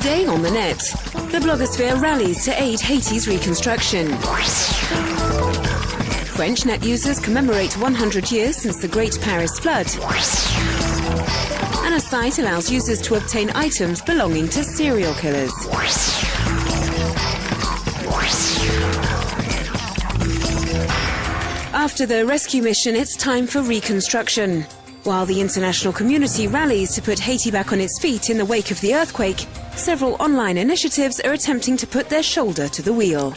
Today on the net, the blogosphere rallies to aid Haiti's reconstruction. French net users commemorate 100 years since the Great Paris Flood. And a site allows users to obtain items belonging to serial killers. After the rescue mission, it's time for reconstruction. While the international community rallies to put Haiti back on its feet in the wake of the earthquake, several online initiatives are attempting to put their shoulder to the wheel.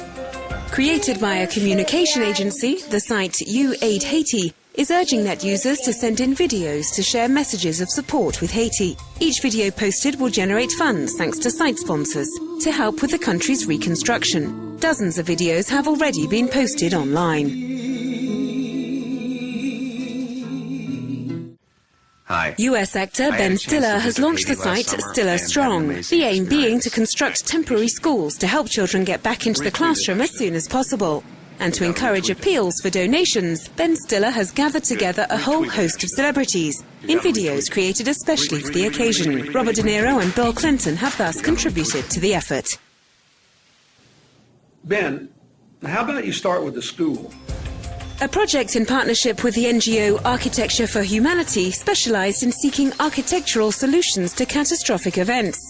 Created by a communication agency, the site You Aid Haiti is urging net users to send in videos to share messages of support with Haiti. Each video posted will generate funds thanks to site sponsors to help with the country's reconstruction. Dozens of videos have already been posted online. Hi. US actor Ben Stiller has launched the site Stiller Strong, the aim being to construct temporary schools to help children get back into the classroom as soon as possible. And to encourage appeals for donations, Ben Stiller has gathered together a whole host of celebrities in videos created especially for the occasion. Robert De Niro and Bill Clinton have thus contributed to the effort. Ben, how about you start with the school? A project in partnership with the NGO Architecture for Humanity specialized in seeking architectural solutions to catastrophic events.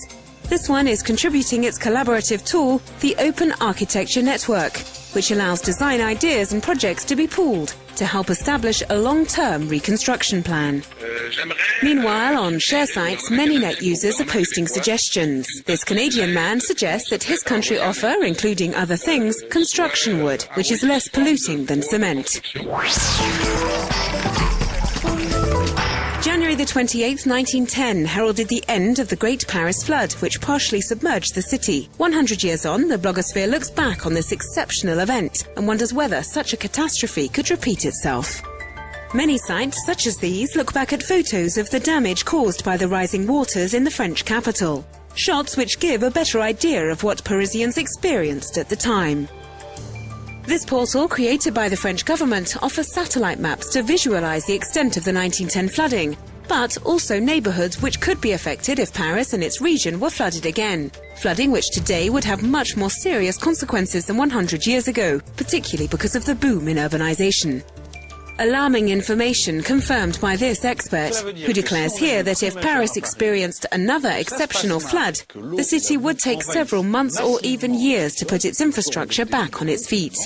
This one is contributing its collaborative tool, the Open Architecture Network, which allows design ideas and projects to be pooled to help establish a long-term reconstruction plan. Meanwhile, on share sites, many net users are posting suggestions. This Canadian man suggests that his country offer, including other things, construction wood, which is less polluting than cement. January the 28th, 1910 heralded the end of the Great Paris Flood, which partially submerged the city. 100 years on, the blogosphere looks back on this exceptional event and wonders whether such a catastrophe could repeat itself. Many sites, such as these, look back at photos of the damage caused by the rising waters in the French capital. Shots which give a better idea of what Parisians experienced at the time. This portal, created by the French government, offers satellite maps to visualize the extent of the 1910 flooding, but also neighborhoods which could be affected if Paris and its region were flooded again. Flooding which today would have much more serious consequences than 100 years ago, particularly because of the boom in urbanization. Alarming information confirmed by this expert, who declares here that if Paris experienced another exceptional flood, the city would take several months or even years to put its infrastructure back on its feet.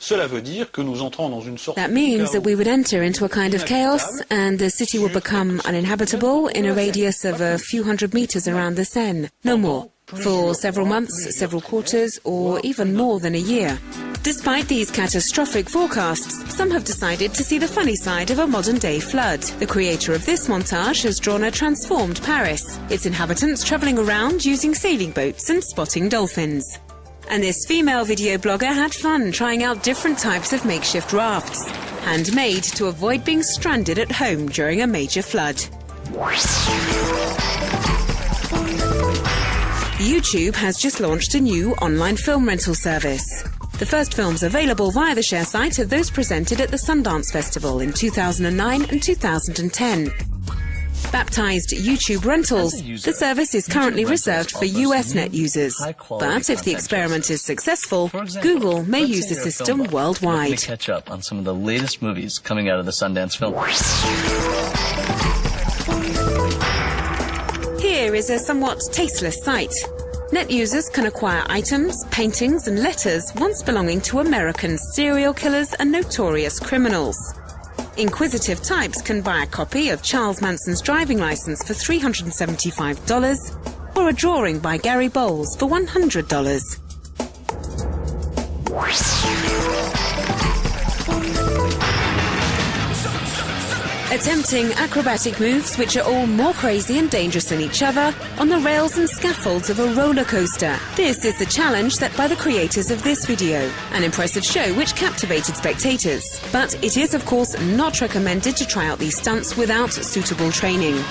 That means that we would enter into a kind of chaos and the city would become uninhabitable in a radius of a few hundred meters around the Seine. No more. For several months, several quarters, or even more than a year. Despite these catastrophic forecasts, some have decided to see the funny side of a modern-day flood. The creator of this montage has drawn a transformed Paris, its inhabitants travelling around using sailing boats and spotting dolphins. And this female video blogger had fun trying out different types of makeshift rafts, handmade to avoid being stranded at home during a major flood. YouTube has just launched a new online film rental service. The first films available via the share site are those presented at the Sundance Festival in 2009 and 2010. Baptized YouTube Rentals, the service is currently reserved for US net users. But if the experiment is successful, Google may use the system worldwide. Let me catch up on some of the latest movies coming out of the Sundance Film. Here is a somewhat tasteless site. Net users can acquire items, paintings and letters once belonging to American serial killers and notorious criminals. Inquisitive types can buy a copy of Charles Manson's driving license for $375 or a drawing by Gary Bowles for $100. Attempting acrobatic moves which are all more crazy and dangerous than each other on the rails and scaffolds of a roller coaster. This is the challenge set by the creators of this video, an impressive show which captivated spectators. But it is of course not recommended to try out these stunts without suitable training.